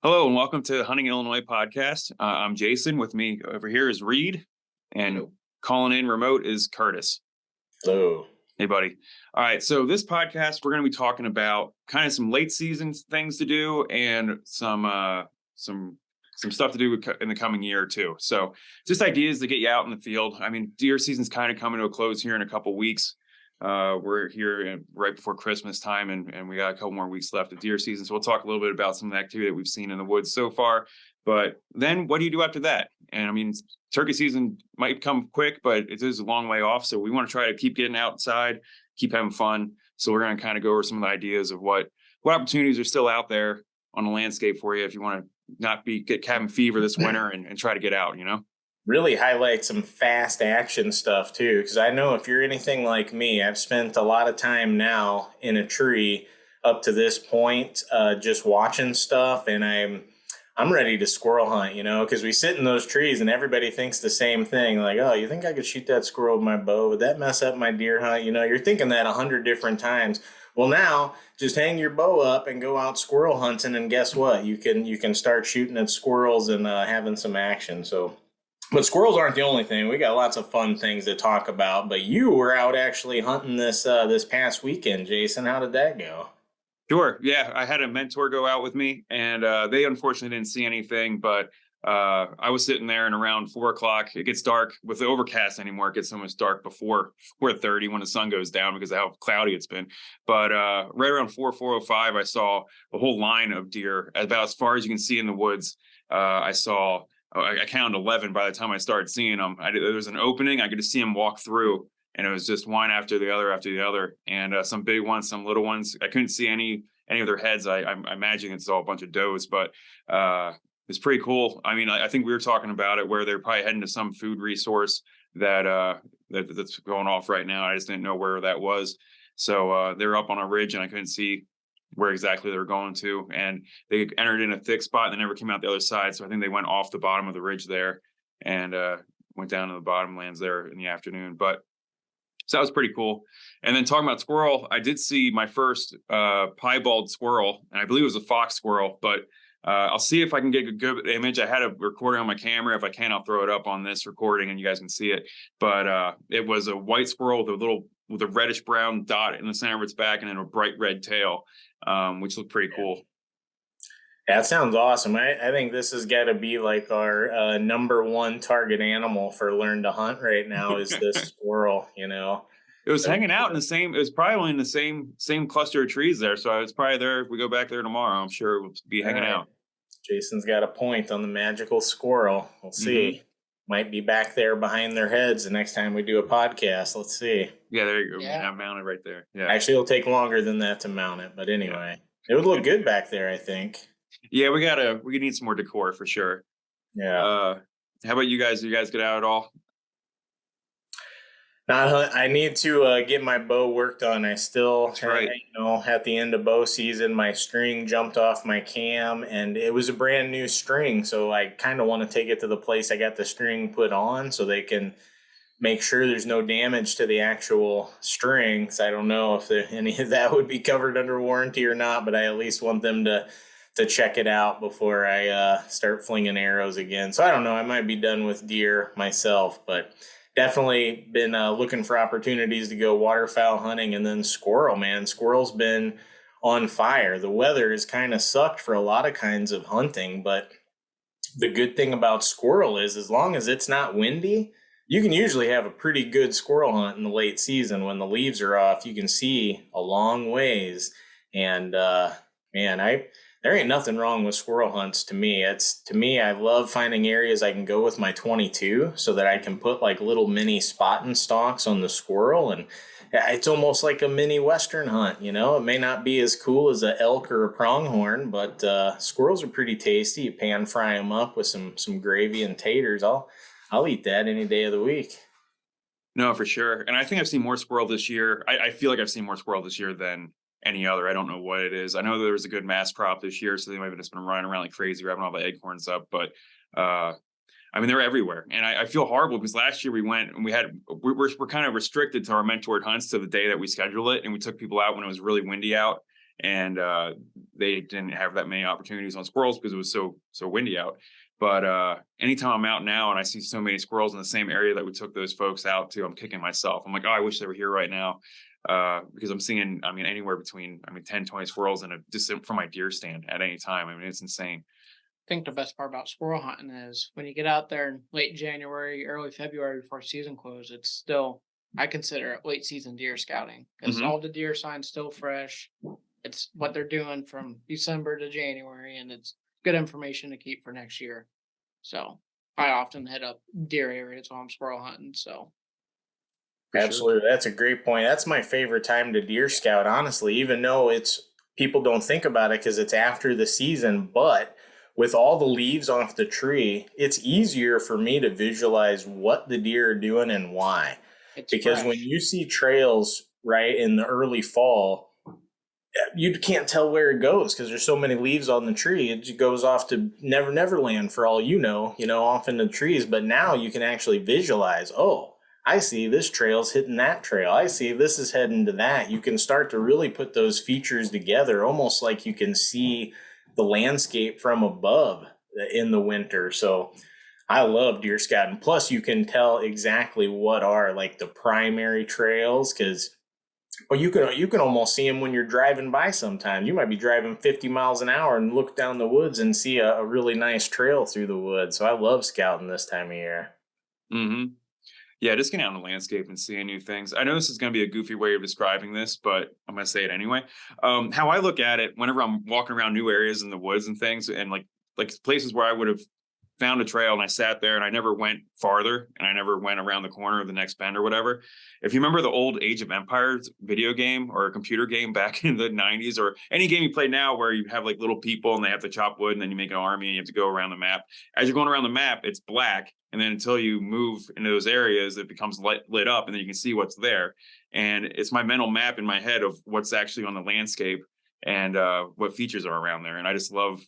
Hello and welcome to the Hunting Illinois podcast. I'm Jason. With me over here is Reed, and Hello. calling in remote is Curtis. Hello. Hey, buddy. All right. So this podcast, we're going to be talking about kind of some late season things to do and some stuff to do in the coming year or two. So just ideas to get you out in the field. I mean, deer season's kind of coming to a close here in a couple weeks. We're here right before Christmas time, and we got a couple more weeks left of deer season. So we'll talk a little bit about some of the activity that we've seen in the woods so far. But then what do you do after that? And I mean, turkey season might come quick, but it is a long way off. So we want to try to keep getting outside, keep having fun. So we're going to kind of go over some of the ideas of what opportunities are still out there on the landscape for you if you want to not get cabin fever this winter and try to get out, Really highlight some fast action stuff too, because I know if you're anything like me, I've spent a lot of time now in a tree up to this point, just watching stuff, and I'm ready to squirrel hunt, because we sit in those trees and everybody thinks the same thing, like, oh, you think I could shoot that squirrel with my bow? Would that mess up my deer hunt? You're thinking that 100 different times. Well, now just hang your bow up and go out squirrel hunting, and guess what? You can start shooting at squirrels and having some action. But squirrels aren't the only thing. We got lots of fun things to talk about. But you were out actually hunting this past weekend, Jason. How did that go? Sure. Yeah, I had a mentor go out with me, and they unfortunately didn't see anything. But I was sitting there, and around 4 o'clock, it gets dark with the overcast anymore. It gets almost dark before 4:30 when the sun goes down because of how cloudy it's been. But right around 4:05, I saw a whole line of deer about as far as you can see in the woods. I counted 11 by the time I started seeing them. There was an opening. I could just see them walk through, and it was just one after the other. And some big ones, some little ones. I couldn't see any of their heads. I imagine it's all a bunch of does, but it's pretty cool. I mean, I think we were talking about it where they're probably heading to some food resource that's going off right now. I just didn't know where that was. So they're up on a ridge, and I couldn't see where exactly they were going to, and they entered in a thick spot and they never came out the other side. So I think they went off the bottom of the ridge there and went down to the bottomlands there in the afternoon. But so that was pretty cool. And then talking about squirrel, I did see my first piebald squirrel, and I believe it was a fox squirrel, but I'll see if I can get a good image. I had a recording on my camera. If I can, I'll throw it up on this recording and you guys can see it. But it was a white squirrel with a reddish brown dot in the center of its back and then a bright red tail, which looked pretty cool. That sounds awesome. I think this has got to be like our number one target animal for Learn to Hunt right now is this squirrel, It was hanging out in the same, it was probably in the same cluster of trees there. So it's probably there. If we go back there tomorrow, I'm sure it will be hanging out. Jason's got a point on the magical squirrel. We'll see. Mm-hmm. Might be back there behind their heads the next time we do a podcast. Let's see. Yeah, there you go. Yeah, mounted right there. Yeah. Actually, it'll take longer than that to mount it. But anyway, It would look good back there, I think. Yeah, we need some more decor for sure. Yeah. How about you guys? Do you guys get out at all? I need to get my bow worked on. I still, at the end of bow season, my string jumped off my cam, and it was a brand new string. So I kind of want to take it to the place I got the string put on so they can make sure there's no damage to the actual strings. I don't know if any of that would be covered under warranty or not, but I at least want them to check it out before I start flinging arrows again. So I don't know. I might be done with deer myself, but definitely been looking for opportunities to go waterfowl hunting, and then squirrel, man. Squirrel's been on fire. The weather has kind of sucked for a lot of kinds of hunting, but the good thing about squirrel is as long as it's not windy, you can usually have a pretty good squirrel hunt in the late season. When the leaves are off, you can see a long ways. And there ain't nothing wrong with squirrel hunts to me. I love finding areas I can go with my 22 so that I can put like little mini spotting stalks on the squirrel. And it's almost like a mini Western hunt, It may not be as cool as an elk or a pronghorn, but squirrels are pretty tasty. You pan fry them up with some gravy and taters. I'll eat that any day of the week. No, for sure. And I think I've seen more squirrel this year. I feel like I've seen more squirrel this year than any other. I don't know what it is. I know there was a good mass crop this year, so they might have just been running around like crazy, wrapping all the acorns up. But I mean, they're everywhere, and I feel horrible because last year we went and we're kind of restricted to our mentored hunts to the day that we schedule it, and we took people out when it was really windy out, and they didn't have that many opportunities on squirrels because it was so windy out. But anytime I'm out now and I see so many squirrels in the same area that we took those folks out to, I'm kicking myself. I'm like, oh, I wish they were here right now. Because I'm seeing, I mean, anywhere between, 10, 20 squirrels in a just from my deer stand at any time. I mean, it's insane. I think the best part about squirrel hunting is when you get out there in late January, early February before season close, it's still, I consider it late season deer scouting because Hmm. all the deer signs still fresh. It's what they're doing from December to January, and it's good information to keep for next year. So I often hit up deer areas while I'm squirrel hunting. So For sure. Absolutely. That's a great point. That's my favorite time to deer scout, honestly, even though it's people don't think about it because it's after the season. But with all the leaves off the tree, it's easier for me to visualize what the deer are doing and why. it's Because when fresh. you see trails right in the early fall, you can't tell where it goes because there's so many leaves on the tree. It goes off to Never Land for all you know, off in the trees. But now you can actually visualize, oh, I see this trail's hitting that trail. I see this is heading to that. You can start to really put those features together, almost like you can see the landscape from above in the winter. So I love deer scouting. Plus, you can tell exactly what are like the primary trails because well, you can almost see them when you're driving by sometimes. You might be driving 50 miles an hour and look down the woods and see a really nice trail through the woods. So I love scouting this time of year. Hmm. Yeah, just getting out in the landscape and seeing new things. I know this is going to be a goofy way of describing this, but I'm going to say it anyway. How I look at it, whenever I'm walking around new areas in the woods and things, and like places where I would have found a trail and I sat there and I never went farther and I never went around the corner of the next bend or whatever. If you remember the old Age of Empires video game or a computer game back in the 90s, or any game you play now where you have like little people and they have to chop wood and then you make an army and you have to go around the map. As you're going around the map, it's black. And then until you move into those areas, it becomes lit up and then you can see what's there. And it's my mental map in my head of what's actually on the landscape and what features are around there. And I just love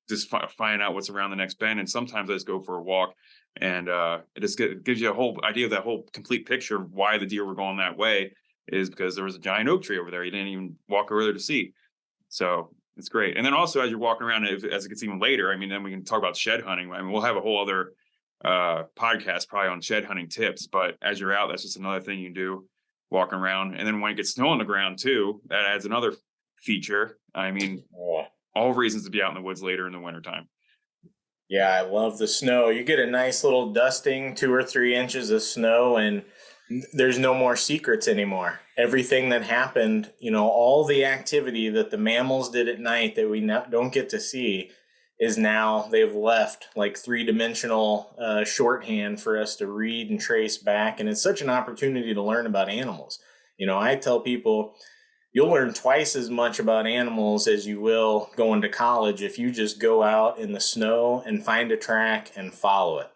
just find out what's around the next bend. And sometimes I just go for a walk, and it just gives you a whole idea of that whole complete picture of why the deer were going that way. Is because there was a giant oak tree over there. You didn't even walk over there to see. So it's great. And then also as you're walking around, as it gets even later, I mean, then we can talk about shed hunting. I mean, we'll have a whole other podcast probably on shed hunting tips. But as you're out, that's just another thing you do, walking around. And then when it gets snow on the ground too, that adds another feature. I mean, Oh, all reasons to be out in the woods later in the wintertime. yeah, I love the snow. You get a nice little dusting, 2 or 3 inches of snow, and there's no more secrets anymore. Everything that happened, all the activity that the mammals did at night that we don't get to see is now they've left like 3-dimensional shorthand for us to read and trace back. And it's such an opportunity to learn about animals. I tell people, you'll learn twice as much about animals as you will going to college if you just go out in the snow and find a track and follow it.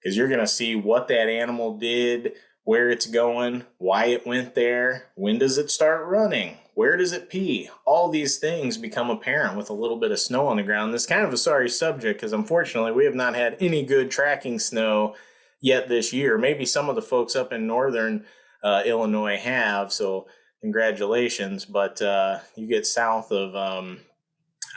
Because you're going to see what that animal did, where it's going, why it went there, when does it start running, where does it pee. All these things become apparent with a little bit of snow on the ground. This is kind of a sorry subject because unfortunately we have not had any good tracking snow yet this year. Maybe some of the folks up in northern Illinois have, so congratulations. But you get south of, I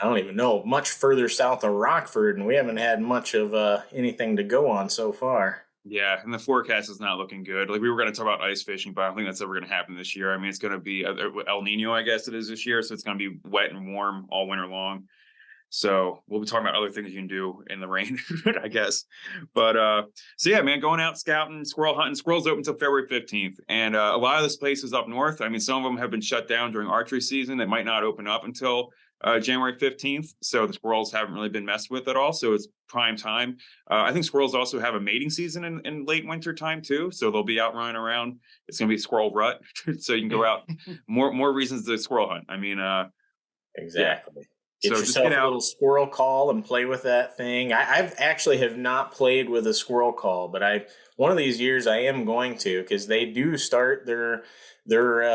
don't even know, much further south of Rockford, and we haven't had much of anything to go on so far. Yeah, and the forecast is not looking good. Like we were going to talk about ice fishing, but I don't think that's ever going to happen this year. I mean, it's going to be El Nino, I guess it is this year, so it's going to be wet and warm all winter long. So we'll be talking about other things you can do in the rain, I guess. But so yeah, man, going out scouting, squirrel hunting. Squirrels open until February 15th, and a lot of this places up north. I mean, some of them have been shut down during archery season. That might not open up until January 15th. So the squirrels haven't really been messed with at all. So it's prime time. I think squirrels also have a mating season in late winter time too. So they'll be out running around. It's going to be squirrel rut. So you can go out. More reasons to squirrel hunt. I mean, yeah. Exactly. Get So just get yourself a out. little squirrel call and play with that thing. I've actually have not played with a squirrel call, but one of these years I am going to because they do start their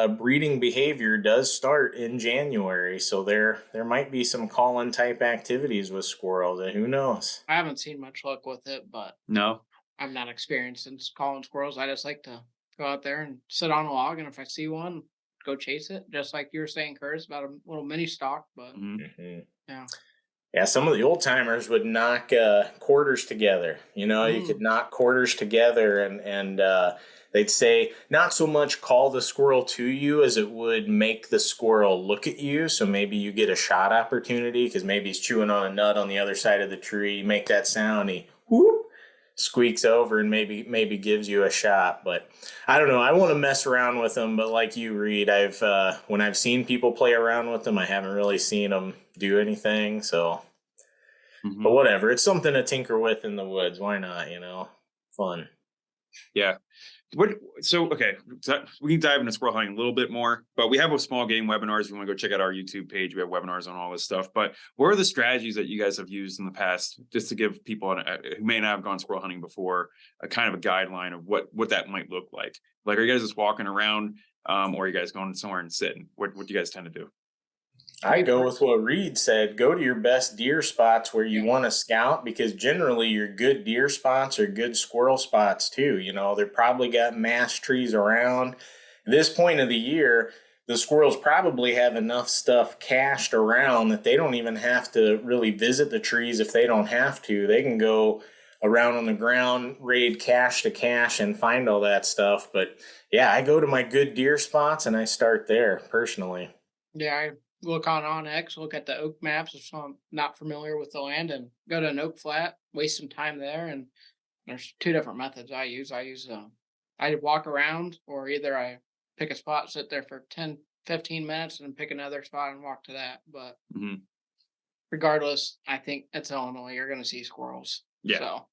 breeding behavior does start in January, so there might be some call-in type activities with squirrels. And who knows? I haven't seen much luck with it, but No. I'm not experienced in calling squirrels. I just like to go out there and sit on a log, and if I see one, go chase it. Just like you were saying, Curtis, about a little mini stalk. But yeah. Yeah, some of the old timers would knock quarters together. You could knock quarters together, and they'd say not so much call the squirrel to you as it would make the squirrel look at you. So maybe you get a shot opportunity because maybe he's chewing on a nut on the other side of the tree. You make that sound, he whoop, squeaks over and maybe gives you a shot. But I don't know. I want to mess around with them, but like you, Reed, when I've seen people play around with them, I haven't really seen them do anything. So, but whatever. It's something to tinker with in the woods. Why not? Fun. Yeah. Okay, so we can dive into squirrel hunting a little bit more, but we have a small game webinars. If you want to go check out our YouTube page, we have webinars on all this stuff. But what are the strategies that you guys have used in the past, just to give people who may not have gone squirrel hunting before a kind of a guideline of what that might look like? Like, are you guys just walking around, or are you guys going somewhere and sitting? What do you guys tend to do? I go with what Reed said. Go to your best deer spots where you want to scout, because generally your good deer spots are good squirrel spots too. They're probably got mass trees around. At this point of the year, the squirrels probably have enough stuff cached around that they don't even have to really visit the trees if they don't have to. They can go around on the ground, raid cache to cache, and find all that stuff. But yeah, I go to my good deer spots and I start there personally. Yeah, I look on X, look at the oak maps if I'm not familiar with the land, and go to an oak flat, waste some time there. And there's two different methods I use. I walk around, or either I pick a spot, sit there for 10, 15 minutes, and pick another spot and walk to that. But regardless, I think it's Illinois. You're going to see squirrels. Yeah. So.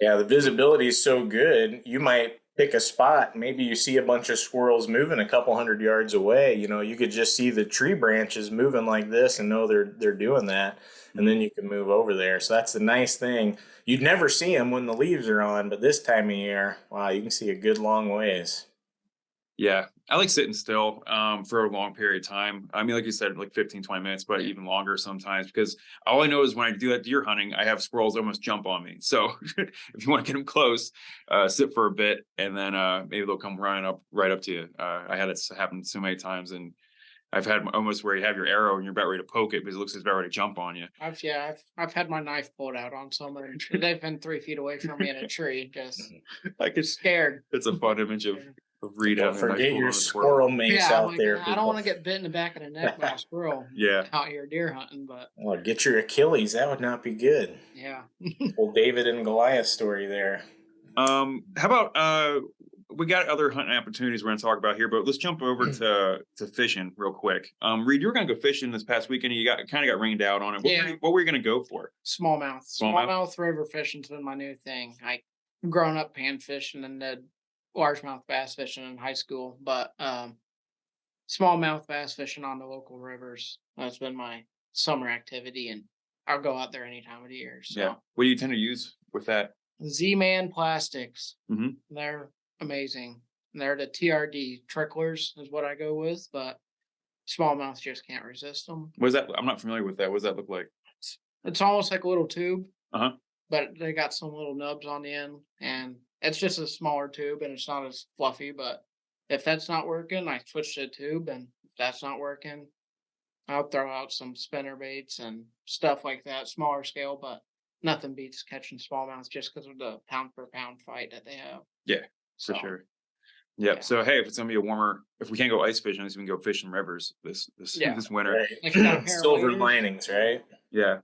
Yeah, the visibility is so good. You might pick a spot. Maybe you see a bunch of squirrels moving a couple 100 yards away. You could just see the tree branches moving like this and know they're doing that. And then you can move over there. So that's the nice thing. You'd never see them when the leaves are on, but this time of year, wow, you can see a good long ways. Yeah, I like sitting still for a long period of time. I mean, like you said, like 15, 20 minutes, but even longer sometimes, because all I know is when I do that deer hunting, I have squirrels almost jump on me. So if you want to get them close, sit for a bit, and then maybe they'll come running right up to you. I had it happen so many times, and I've had almost where you have your arrow and you're about ready to poke it because it looks like it's about ready to jump on you. I've had my knife pulled out on someone. They've been 3 feet away from me in a tree, just scared. It's a fun image of Reed. Don't forget your squirrel mates out there. I don't want to get bit in the back of the neck by a squirrel. Out here deer hunting, but get your Achilles. That would not be good. Yeah. Old David and Goliath story there. How about we got other hunting opportunities we're going to talk about here, but let's jump over to fishing real quick. Reed, you were going to go fishing this past weekend, and you kind of got rained out on it. What were you going to go for? Smallmouth river fishing's been my new thing. I grown up pan fishing and did largemouth bass fishing in high school, but smallmouth bass fishing on the local rivers, that's been my summer activity, and I'll go out there any time of the year. So. Yeah. What do you tend to use with that? Z-Man plastics. They're amazing. They're the TRD tricklers is what I go with, but smallmouth just can't resist them. What is that? I'm not familiar with that. What does that look like? It's almost like a little tube, but they got some little nubs on the end, and it's just a smaller tube, and it's not as fluffy. But if that's not working, I switch to a tube, and if that's not working, I'll throw out some spinner baits and stuff like that, smaller scale, but nothing beats catching smallmouth just because of the pound per pound fight that they have. Yeah, for sure. Yep. Yeah. So hey, if it's gonna be a warmer, if we can't go ice fishing, at least we can go fishing rivers this winter. Right. Silver linings, right? Yeah.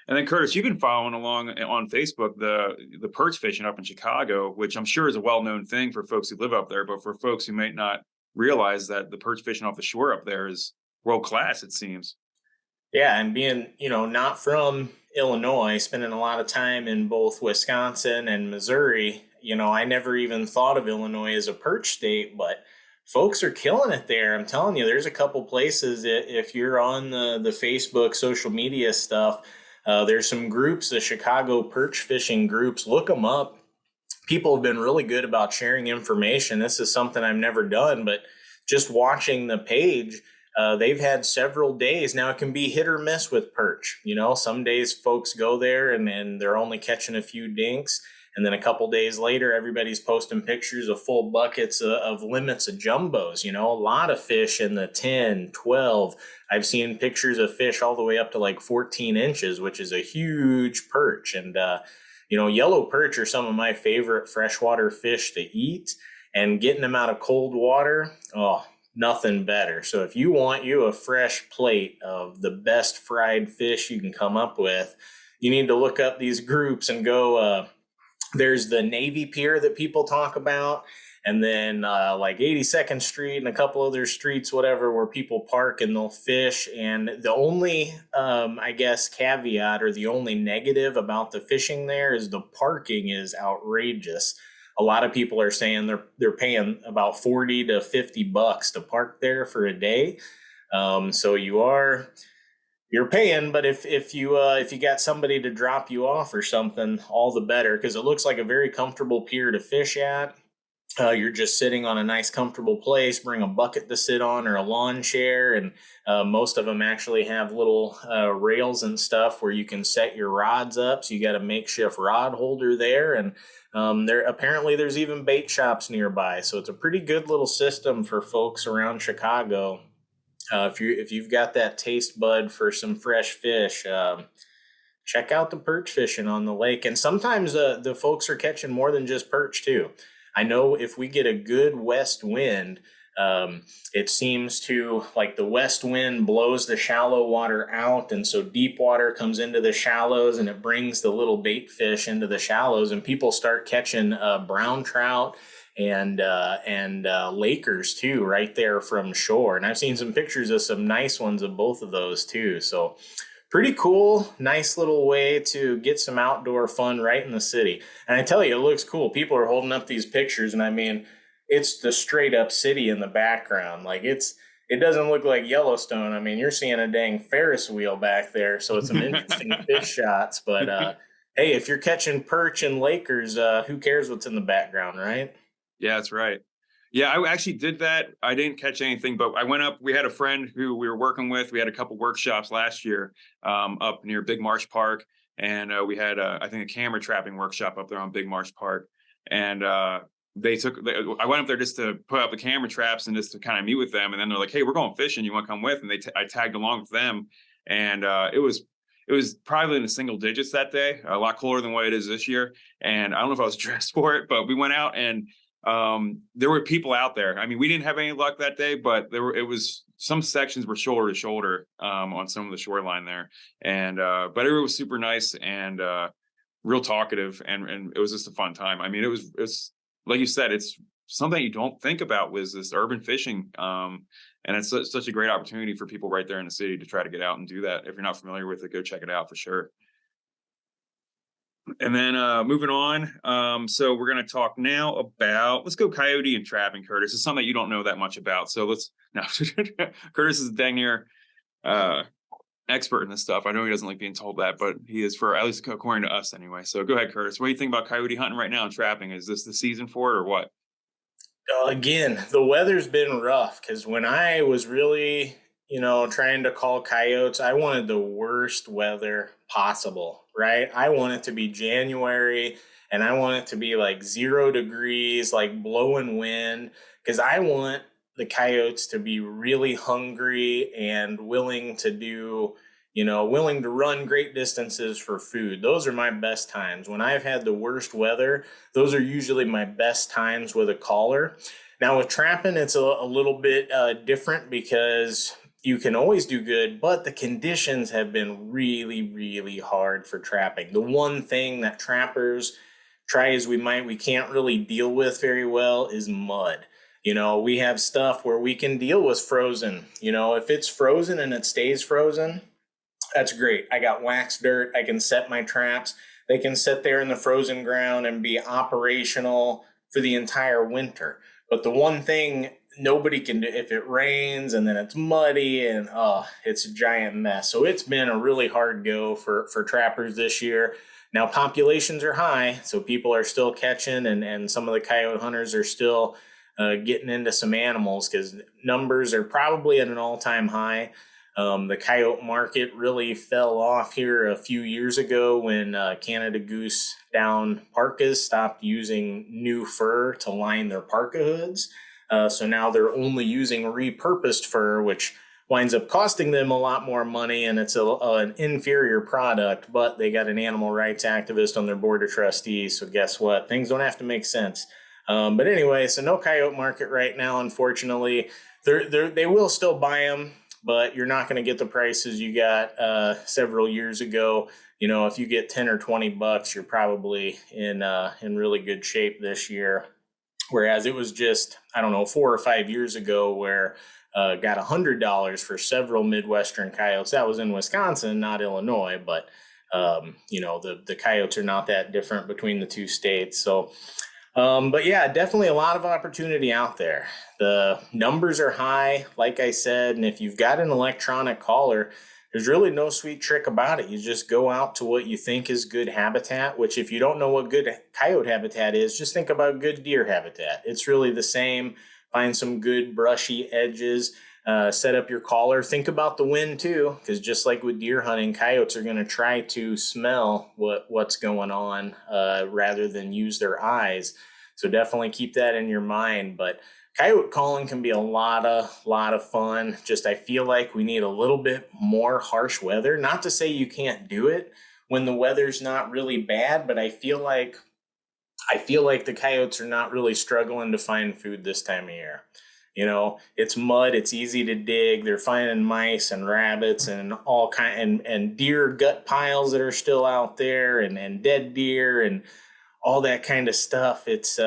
And then Curtis, you've been following along on Facebook the perch fishing up in Chicago, which I'm sure is a well-known thing for folks who live up there, but for folks who might not realize that the perch fishing off the shore up there is world class, it seems. Yeah, and being, not from Illinois, spending a lot of time in both Wisconsin and Missouri, I never even thought of Illinois as a perch state, but folks are killing it there. I'm telling you, there's a couple places that if you're on the Facebook social media stuff, there's some groups, the Chicago perch fishing groups, look them up. People have been really good about sharing information. This is something I've never done, but just watching the page, they've had several days. Now it can be hit or miss with perch. Some days folks go there and they're only catching a few dinks. And then a couple days later, everybody's posting pictures of full buckets of limits of jumbos, a lot of fish in the 10, 12. I've seen pictures of fish all the way up to like 14 inches, which is a huge perch. And, yellow perch are some of my favorite freshwater fish to eat, and getting them out of cold water. Oh, nothing better. So if you want you a fresh plate of the best fried fish you can come up with, you need to look up these groups and go, there's the Navy Pier that people talk about, and then like 82nd Street and a couple other streets, whatever, where people park and they'll fish. And the only, I guess, caveat or the only negative about the fishing there is the parking is outrageous. A lot of people are saying they're paying about 40 to 50 bucks to park there for a day. So you're paying, but if you got somebody to drop you off or something, all the better, because it looks like a very comfortable pier to fish at. You're just sitting on a nice, comfortable place. Bring a bucket to sit on or a lawn chair, and most of them actually have little rails and stuff where you can set your rods up. So you got a makeshift rod holder there, and there's even bait shops nearby. So it's a pretty good little system for folks around Chicago. If you've got that taste bud for some fresh fish, check out the perch fishing on the lake. And sometimes the folks are catching more than just perch too. I know if we get a good west wind, it seems to, like, the west wind blows the shallow water out, and so deep water comes into the shallows, and it brings the little bait fish into the shallows, and people start catching brown trout and Lakers too, right there from shore. And I've seen some pictures of some nice ones of both of those too. So pretty cool, nice little way to get some outdoor fun right in the city. And I tell you, it looks cool. People are holding up these pictures, and I mean, it's the straight up city in the background. Like it doesn't look like Yellowstone. I mean, you're seeing a dang Ferris wheel back there. So it's some interesting fish shots, but hey, if you're catching perch and Lakers, who cares what's in the background, right? Yeah, that's right. Yeah, I actually did that. I didn't catch anything, but I went up. We had a friend who we were working with. We had a couple workshops last year up near Big Marsh Park. And we had, I think, a camera trapping workshop up there on Big Marsh Park. And I went up there just to put up the camera traps and just to kind of meet with them. And then they're like, hey, we're going fishing. You want to come with? And I tagged along with them. And it was probably in the single digits that day, a lot cooler than what it is this year. And I don't know if I was dressed for it, but we went out and there were people out there. I mean, we didn't have any luck that day, but some sections were shoulder to shoulder on some of the shoreline there. And but it was super nice and real talkative, and it was just a fun time. I mean, it's like you said, it's something you don't think about with this urban fishing. And it's such a great opportunity for people right there in the city to try to get out and do that. If you're not familiar with it, go check it out for sure. And then moving on, so we're going to talk now about, let's go coyote and trapping, Curtis. It's something that you don't know that much about. So Curtis is a dang near expert in this stuff. I know he doesn't like being told that, but he is, for at least according to us anyway. So go ahead, Curtis. What do you think about coyote hunting right now and trapping? Is this the season for it or what? Again, the weather's been rough because when I was really, trying to call coyotes, I wanted the worst weather possible, right? I want it to be January and I want it to be like 0 degrees, like blowing wind, because I want the coyotes to be really hungry and willing to run great distances for food. Those are my best times. When I've had the worst weather, those are usually my best times with a caller. Now with trapping, it's a little bit different because you can always do good, but the conditions have been really, really hard for trapping. The one thing that trappers, try as we might, we can't really deal with very well is mud. We have stuff where we can deal with frozen. If it's frozen and it stays frozen, that's great. I got wax dirt. I can set my traps. They can sit there in the frozen ground and be operational for the entire winter. But the one thing nobody can do, if it rains and then it's muddy and it's a giant mess. So it's been a really hard go for trappers this year. Now populations are high, so people are still catching, and some of the coyote hunters are still getting into some animals because numbers are probably at an all-time high. The coyote market really fell off here a few years ago when Canada Goose down parkas stopped using new fur to line their parka hoods. So now they're only using repurposed fur, which winds up costing them a lot more money, and it's an inferior product, but they got an animal rights activist on their board of trustees. So guess what? Things don't have to make sense. But anyway, so no coyote market right now, unfortunately. They will still buy them, but you're not going to get the prices you got several years ago. You know, if you get 10 or 20 bucks, you're probably in really good shape this year. Whereas it was just, I don't know, 4 or 5 years ago where got $100 for several Midwestern coyotes. That was in Wisconsin, not Illinois, but you know, the coyotes are not that different between the two states. So, but yeah, definitely a lot of opportunity out there. The numbers are high, like I said, and if you've got an electronic caller, there's really no sweet trick about it. You just go out to what you think is good habitat, which if you don't know what good coyote habitat is, just think about good deer habitat. It's really the same. Find some good brushy edges, set up your caller. Think about the wind too, because just like with deer hunting, coyotes are going to try to smell what's going on rather than use their eyes. So definitely keep that in your mind. But coyote calling can be a lot of fun. Just I feel like we need a little bit more harsh weather. Not to say you can't do it when the weather's not really bad, but I feel like the coyotes are not really struggling to find food this time of year. You know, it's mud, it's easy to dig. They're finding mice and rabbits and all and deer gut piles that are still out there and dead deer and all that kind of stuff. It's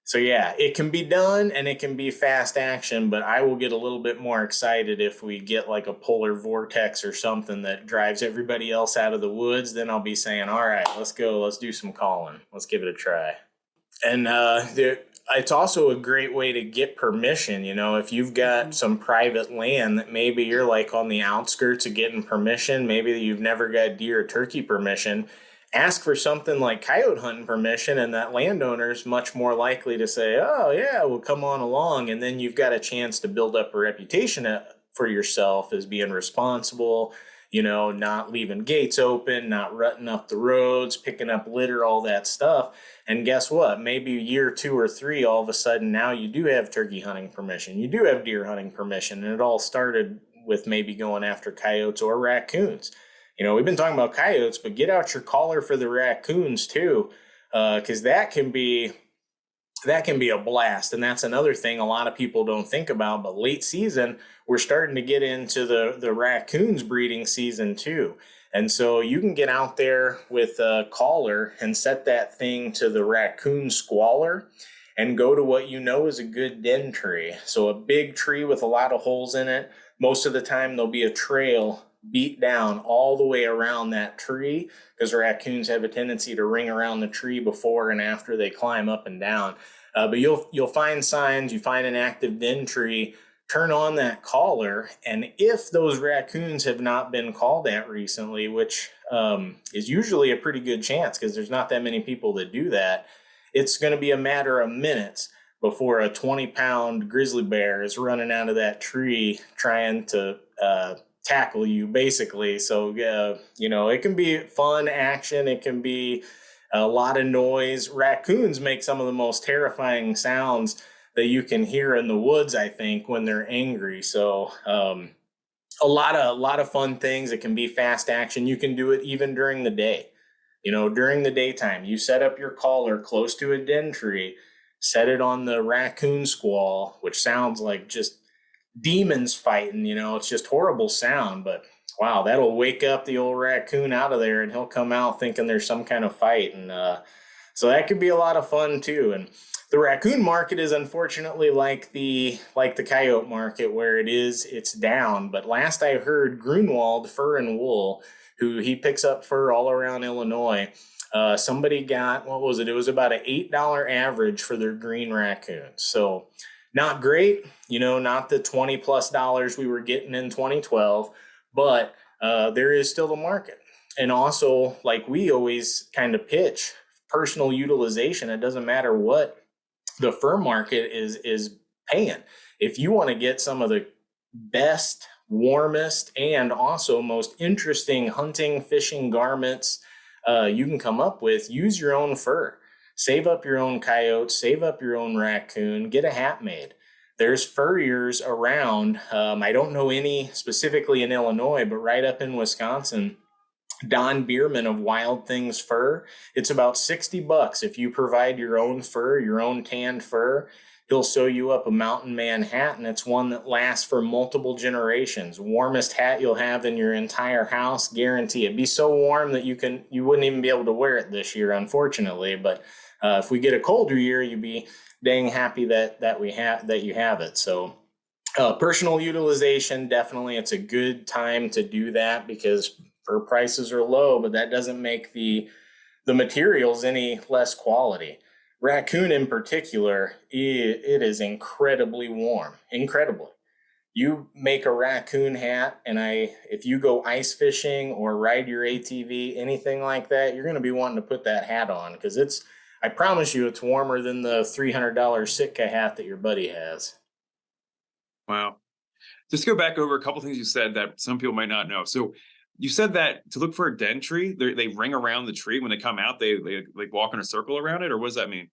so yeah, it can be done and it can be fast action, but I will get a little bit more excited if we get like a polar vortex or something that drives everybody else out of the woods. Then I'll be saying, all right, let's go. Let's do some calling. Let's give it a try. And it's also a great way to get permission. You know, if you've got some private land that maybe you're like on the outskirts of getting permission, maybe you've never got deer or turkey permission, ask for something like coyote hunting permission, and that landowner is much more likely to say, oh yeah, well, come on along. And then you've got a chance to build up a reputation for yourself as being responsible, you know, not leaving gates open, not rutting up the roads, picking up litter, all that stuff. And guess what? Maybe a year, 2 or 3, all of a sudden now you do have turkey hunting permission. You do have deer hunting permission. And it all started with maybe going after coyotes or raccoons. You know, we've been talking about coyotes, but get out your caller for the raccoons too, because that can be a blast. And that's another thing a lot of people don't think about. But late season, we're starting to get into the raccoons breeding season too. And so you can get out there with a caller and set that thing to the raccoon squalor and go to what you know is a good den tree. So a big tree with a lot of holes in it. Most of the time there'll be a trail beat down all the way around that tree, because raccoons have a tendency to ring around the tree before and after they climb up and down. But you'll find signs, you find an active den tree, turn on that caller, and if those raccoons have not been called at recently, which is usually a pretty good chance because there's not that many people that do that, it's going to be a matter of minutes before a 20-pound grizzly bear is running out of that tree trying to tackle you, basically. So you know, it can be fun action, it can be a lot of noise. Raccoons make some of the most terrifying sounds that you can hear in the woods, I think, when they're angry. So a lot of fun things. It can be fast action. You can do it even during the day. You know, during the daytime, you set up your caller close to a den tree, set it on the raccoon squall, which sounds like just demons fighting. You know, it's just horrible sound, but wow, that'll wake up the old raccoon out of there and he'll come out thinking there's some kind of fight. And so that could be a lot of fun too. And the raccoon market is unfortunately like the coyote market, where it's down. But last I heard, Grunwald Fur and Wool, who he picks up fur all around Illinois, somebody got, what was it? It was about an $8 average for their green raccoons. So not great, you know, not the $20+ we were getting in 2012, but there is still a market. And also, like we always kind of pitch, personal utilization. It doesn't matter what the fur market is paying. If you want to get some of the best warmest and also most interesting hunting, fishing garments you can come up with. Use your own fur. Save up your own coyote, save up your own raccoon, get a hat made. There's furriers around. I don't know any specifically in Illinois, but right up in Wisconsin, Don Bierman of Wild Things Fur. It's about $60 if you provide your own fur, your own tanned fur. He'll sew you up a mountain man hat, and it's one that lasts for multiple generations. Warmest hat you'll have in your entire house, guarantee. It'd be so warm that you wouldn't even be able to wear it this year, unfortunately. But if we get a colder year, you'd be dang happy that you have it. So personal utilization, definitely, it's a good time to do that because fur prices are low, but that doesn't make the materials any less quality. Raccoon in particular, it is incredibly warm, incredibly. You make a raccoon hat, and if you go ice fishing or ride your ATV, anything like that, you're going to be wanting to put that hat on because I promise you, it's warmer than the $300 Sitka hat that your buddy has. Wow. Just go back over a couple things you said that some people might not know. So you said that to look for a den tree, they ring around the tree when they come out. They like walk in a circle around it, or what does that mean?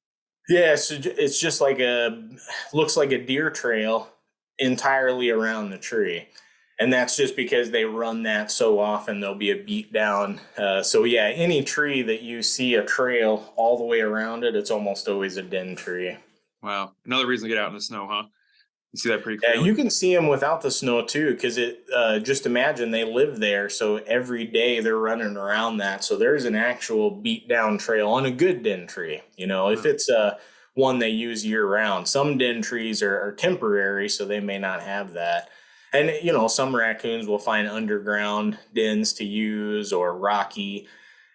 Yeah, so it's just looks like a deer trail entirely around the tree. And that's just because they run that so often, there'll be a beat down. So yeah, any tree that you see a trail all the way around it, it's almost always a den tree. Wow. Another reason to get out in the snow, huh? You see that pretty Yeah, clearly? you can see them without the snow too, because just imagine they live there. So every day they're running around that. So there's an actual beat down trail on a good den tree. If it's one they use year round. Some den trees are temporary, so they may not have that. And, some raccoons will find underground dens to use or rocky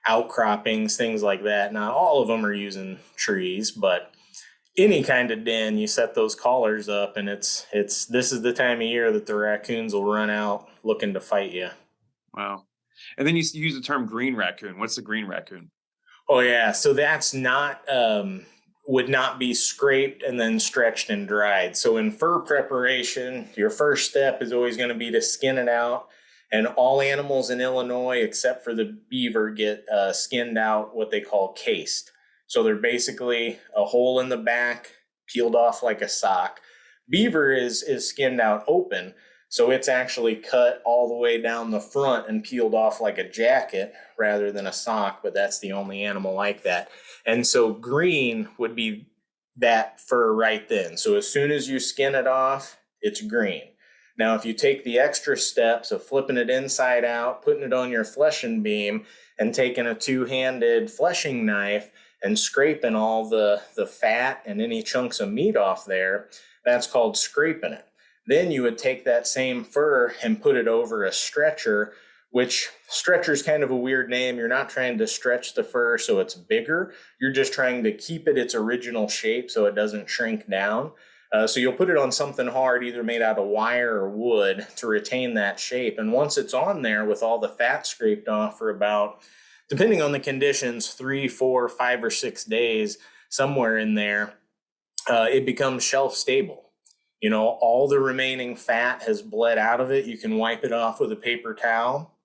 outcroppings, things like that. Not all of them are using trees, but any kind of den, you set those collars up, and this is the time of year that the raccoons will run out looking to fight you. Wow. And then you use the term green raccoon. What's the green raccoon? Oh yeah, so that's not would not be scraped and then stretched and dried. So in fur preparation, your first step is always going to be to skin it out. And all animals in Illinois, except for the beaver, get skinned out what they call cased. So they're basically a hole in the back, peeled off like a sock. Beaver is skinned out open, so it's actually cut all the way down the front and peeled off like a jacket rather than a sock, but that's the only animal like that. And so green would be that fur right then. So as soon as you skin it off, it's green. Now, if you take the extra steps of flipping it inside out, putting it on your fleshing beam, and taking a two-handed fleshing knife and scraping all the fat and any chunks of meat off there, that's called scraping it. Then you would take that same fur and put it over a stretcher, which stretcher is kind of a weird name. You're not trying to stretch the fur so it's bigger. You're just trying to keep it its original shape so it doesn't shrink down. So you'll put it on something hard, either made out of wire or wood, to retain that shape. And once it's on there with all the fat scraped off for about, depending on the conditions, 3, 4, 5, or 6 days, somewhere in there, it becomes shelf stable. All the remaining fat has bled out of it. You can wipe it off with a paper towel,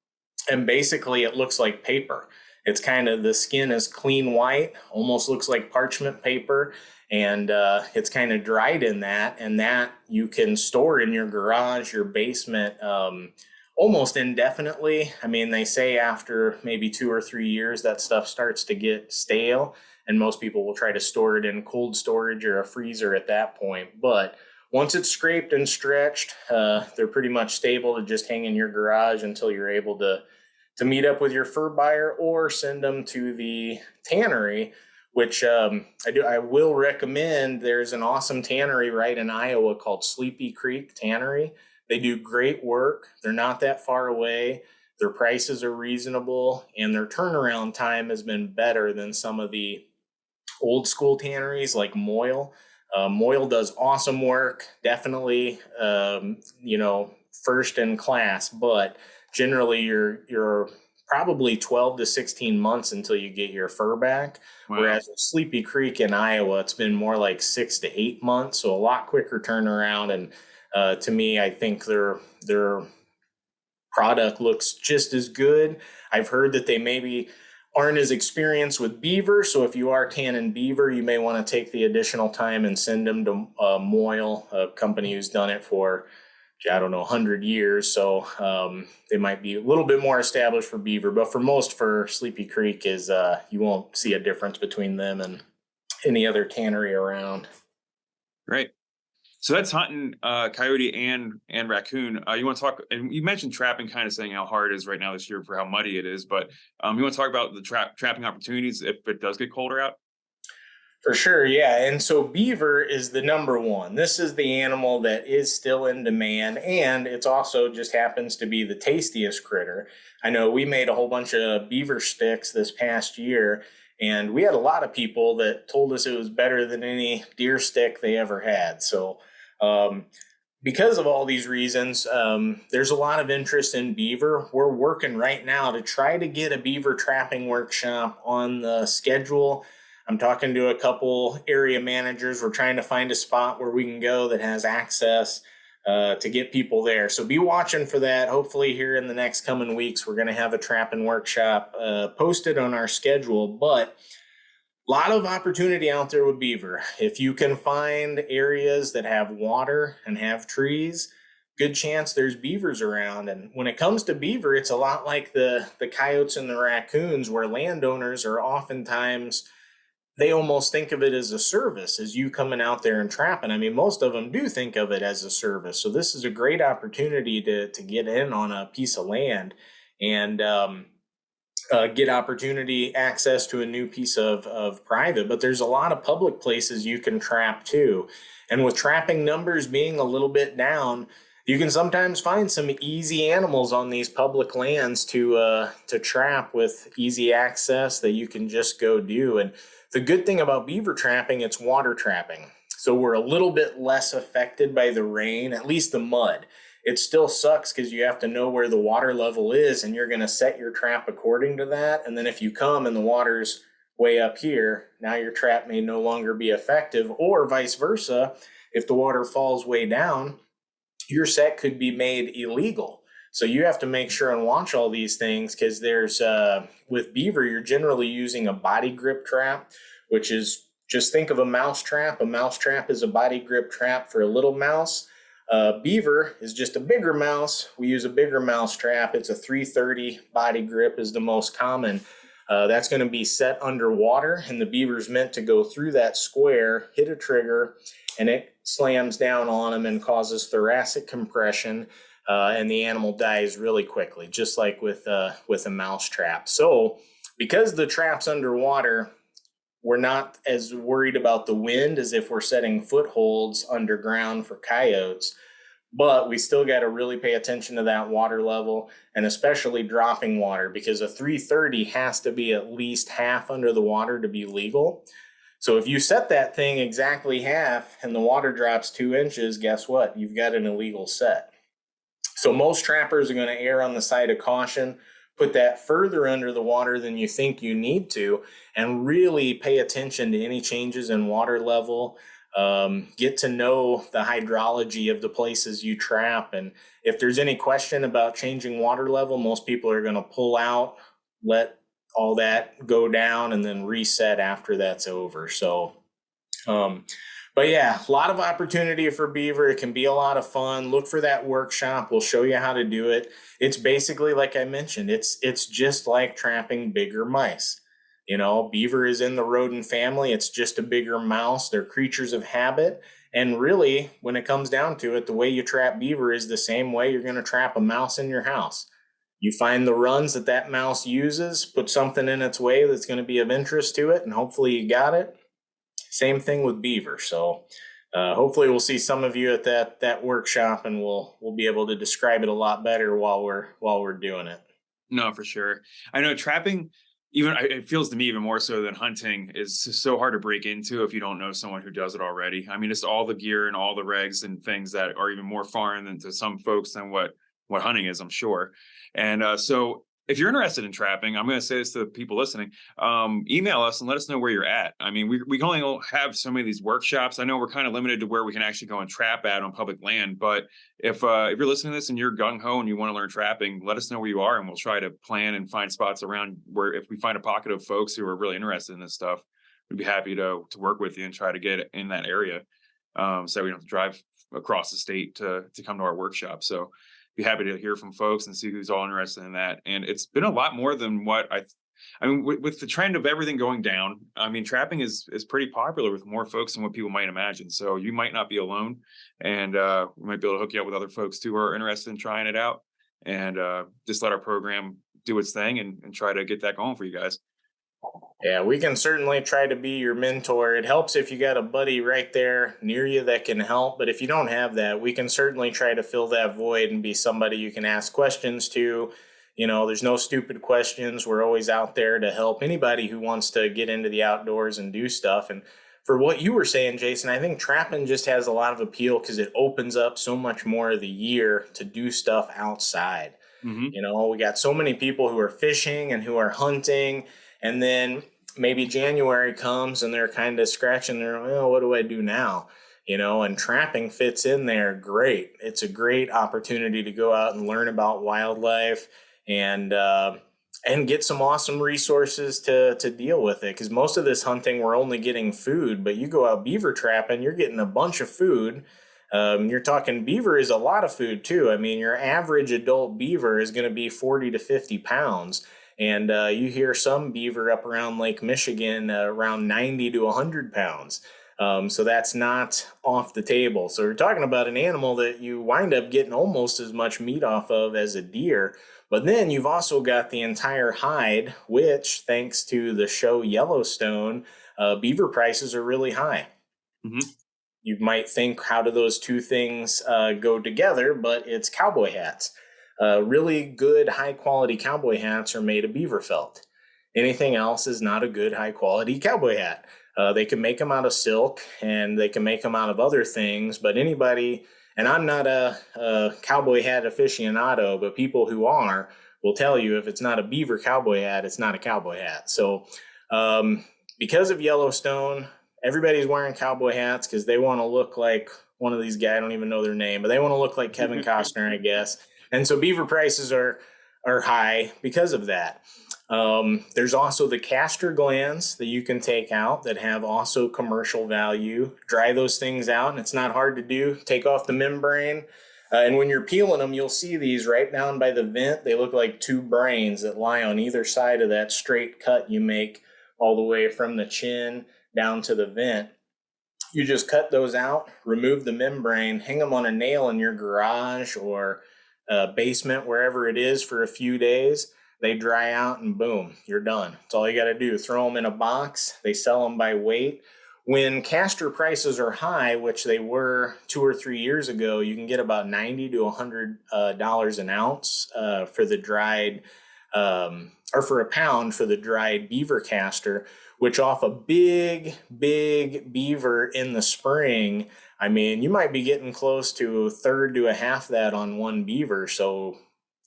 and basically it looks like paper. It's the skin is clean white, almost looks like parchment paper, and it's kind of dried in that, and that you can store in your garage, your basement, almost indefinitely. I mean, they say after maybe 2 or 3 years, that stuff starts to get stale, and most people will try to store it in cold storage or a freezer at that point. But once it's scraped and stretched, they're pretty much stable to just hang in your garage until you're able to meet up with your fur buyer or send them to the tannery, which I will recommend. There's an awesome tannery right in Iowa called Sleepy Creek Tannery. They do great work. They're not that far away. Their prices are reasonable, and their turnaround time has been better than some of the old school tanneries like Moyle. Moyle does awesome work, definitely, first in class, but generally you're probably 12 to 16 months until you get your fur back. Wow. Whereas at Sleepy Creek in Iowa, it's been more like 6 to 8 months. So a lot quicker turnaround. And to me, I think they're product looks just as good. I've heard that they maybe aren't as experienced with beaver. So if you are tanning beaver, you may want to take the additional time and send them to Moyle, a company who's done it for, I don't know, 100 years. So they might be a little bit more established for beaver, but for Sleepy Creek is you won't see a difference between them and any other tannery around. Great. So that's hunting coyote and raccoon. You want to talk, and you mentioned trapping, kind of saying how hard it is right now this year for how muddy it is, but you want to talk about the trapping opportunities if it does get colder out? For sure, yeah. And so beaver is the number one. This is the animal that is still in demand, and it's also just happens to be the tastiest critter. I know we made a whole bunch of beaver sticks this past year, and we had a lot of people that told us it was better than any deer stick they ever had. So because of all these reasons, there's a lot of interest in beaver. We're working right now to try to get a beaver trapping workshop on the schedule. I'm talking to a couple area managers. We're trying to find a spot where we can go that has access to get people there. So be watching for that. Hopefully here in the next coming weeks, we're going to have a trapping workshop posted on our schedule. But a lot of opportunity out there with beaver. If you can find areas that have water and have trees, good chance there's beavers around. And when it comes to beaver, it's a lot like the coyotes and the raccoons, where landowners are oftentimes, they almost think of it as a service, as you coming out there and trapping. I mean, most of them do think of it as a service. So this is a great opportunity to get in on a piece of land and get opportunity access to a new piece of private. But there's a lot of public places you can trap too. And with trapping numbers being a little bit down, you can sometimes find some easy animals on these public lands to trap with easy access that you can just go do. And the good thing about beaver trapping, it's water trapping. So we're a little bit less affected by the rain, at least the mud. It still sucks because you have to know where the water level is, and you're going to set your trap according to that. And then if you come and the water's way up here, now your trap may no longer be effective, or vice versa. If the water falls way down, your set could be made illegal. So you have to make sure and watch all these things, because there's with beaver, you're generally using a body grip trap, which is, just think of a mouse trap. A mouse trap is a body grip trap for a little mouse. Beaver is just a bigger mouse. We use a bigger mouse trap. It's a 330 body grip is the most common. That's going to be set underwater, and the beaver's meant to go through that square, hit a trigger, and it slams down on them and causes thoracic compression, and the animal dies really quickly, just like with a mouse trap. So because the trap's underwater, we're not as worried about the wind as if we're setting footholds underground for coyotes, but we still got to really pay attention to that water level, and especially dropping water, because a 330 has to be at least half under the water to be legal. So if you set that thing exactly half and the water drops 2 inches, guess what? You've got an illegal set. So most trappers are going to err on the side of caution, put that further under the water than you think you need to, and really pay attention to any changes in water level. Get to know the hydrology of the places you trap. And if there's any question about changing water level, most people are going to pull out, let all that go down, and then reset after that's over. So, but yeah, a lot of opportunity for beaver. It can be a lot of fun. Look for that workshop. We'll show you how to do it. It's basically, like I mentioned, it's just like trapping bigger mice. You know, beaver is in the rodent family. It's just a bigger mouse. They're creatures of habit. And really, when it comes down to it, the way you trap beaver is the same way you're going to trap a mouse in your house. You find the runs that mouse uses, put something in its way that's going to be of interest to it, and hopefully you got it. Same thing with beaver. So hopefully we'll see some of you at that workshop, and we'll be able to describe it a lot better while we're doing it. No, for sure. I know trapping, it feels to me even more so than hunting, is so hard to break into if you don't know someone who does it already. I mean, it's all the gear and all the regs and things that are even more foreign than to some folks than what hunting is, I'm sure. And so if you're interested in trapping, I'm going to say this to the people listening, email us and let us know where you're at. I mean, we can only have so many of these workshops. I know we're kind of limited to where we can actually go and trap at on public land, but if you're listening to this and you're gung-ho and you want to learn trapping, let us know where you are and we'll try to plan and find spots around where if we find a pocket of folks who are really interested in this stuff, we'd be happy to work with you and try to get in that area. So we don't have to drive across the state to come to our workshop. So be happy to hear from folks and see who's all interested in that. And it's been a lot more than what I mean, with the trend of everything going down, I mean, trapping is pretty popular with more folks than what people might imagine. So you might not be alone, and we might be able to hook you up with other folks too who are interested in trying it out, and just let our program do its thing and try to get that going for you guys. Yeah, we can certainly try to be your mentor. It helps if you got a buddy right there near you that can help. But if you don't have that, we can certainly try to fill that void and be somebody you can ask questions to. You know, there's no stupid questions. We're always out there to help anybody who wants to get into the outdoors and do stuff. And for what you were saying, Jason, I think trapping just has a lot of appeal because it opens up so much more of the year to do stuff outside. Mm-hmm. You know, we got so many people who are fishing and who are hunting. And then maybe January comes and they're kind of scratching their, well, what do I do now? You know, and trapping fits in there great. It's a great opportunity to go out and learn about wildlife and get some awesome resources to deal with it. Because most of this hunting, we're only getting food, but you go out beaver trapping, you're getting a bunch of food. You're talking beaver is a lot of food too. I mean, your average adult beaver is going to be 40 to 50 pounds. And you hear some beaver up around Lake Michigan around 90 to 100 pounds. So that's not off the table. So we're talking about an animal that you wind up getting almost as much meat off of as a deer. But then you've also got the entire hide, which thanks to the show Yellowstone, beaver prices are really high. Mm-hmm. You might think, how do those two things go together? But it's cowboy hats. Really good, high-quality cowboy hats are made of beaver felt. Anything else is not a good, high-quality cowboy hat. They can make them out of silk, and they can make them out of other things, but anybody, and I'm not a cowboy hat aficionado, but people who are will tell you if it's not a beaver cowboy hat, it's not a cowboy hat. So because of Yellowstone, everybody's wearing cowboy hats because they want to look like one of these guys, I don't even know their name, but they want to look like Kevin Costner, I guess. And so beaver prices are high because of that. There's also the castor glands that you can take out that have also commercial value. Dry those things out, and it's not hard to do. Take off the membrane. And when you're peeling them, you'll see these right down by the vent. They look like two brains that lie on either side of that straight cut you make all the way from the chin down to the vent. You just cut those out, remove the membrane, hang them on a nail in your garage or basement, wherever it is, for a few days. They dry out and boom, you're done. That's all you got to do. Throw them in a box. They sell them by weight. When castor prices are high, which they were 2 or 3 years ago, you can get about $90 to $100 an ounce for the dried, or for a pound for the dried beaver castor, which off a big beaver in the spring, I mean, you might be getting close to a third to a half that on one beaver. So,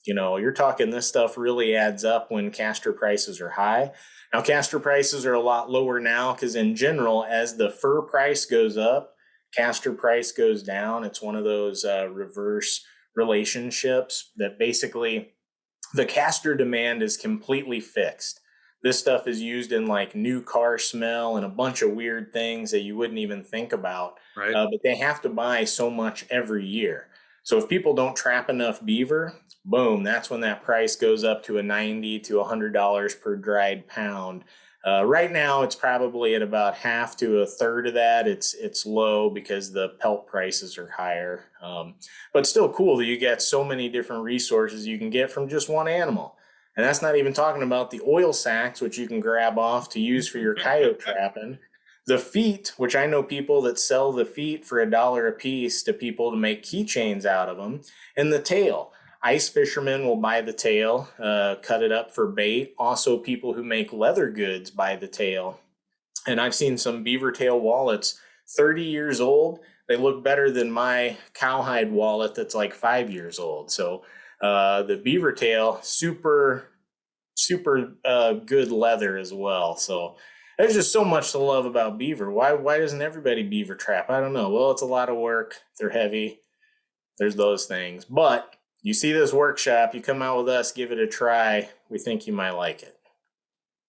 you know, you're talking this stuff really adds up when castor prices are high. Now, castor prices are a lot lower now because in general, as the fur price goes up, castor price goes down. It's one of those reverse relationships that basically the castor demand is completely fixed. This stuff is used in like new car smell and a bunch of weird things that you wouldn't even think about. Right. But they have to buy so much every year. So if people don't trap enough beaver, boom, that's when that price goes up to a $90 to $100 per dried pound. Right now, it's probably at about half to a third of that. It's low because the pelt prices are higher. But still cool that you get so many different resources you can get from just one animal. And that's not even talking about the oil sacks, which you can grab off to use for your coyote trapping. The feet, which I know people that sell the feet for $1 a piece to people to make keychains out of them. And the tail. Ice fishermen will buy the tail, cut it up for bait. Also, people who make leather goods buy the tail. And I've seen some beaver tail wallets, 30 years old. They look better than my cowhide wallet that's like 5 years old. So the beaver tail, super super good leather as well. So there's just so much to love about beaver. Why doesn't everybody beaver trap? I don't know. Well, it's a lot of work. They're heavy. There's those things. But you see this workshop, you come out with us, give it a try. We think you might like it.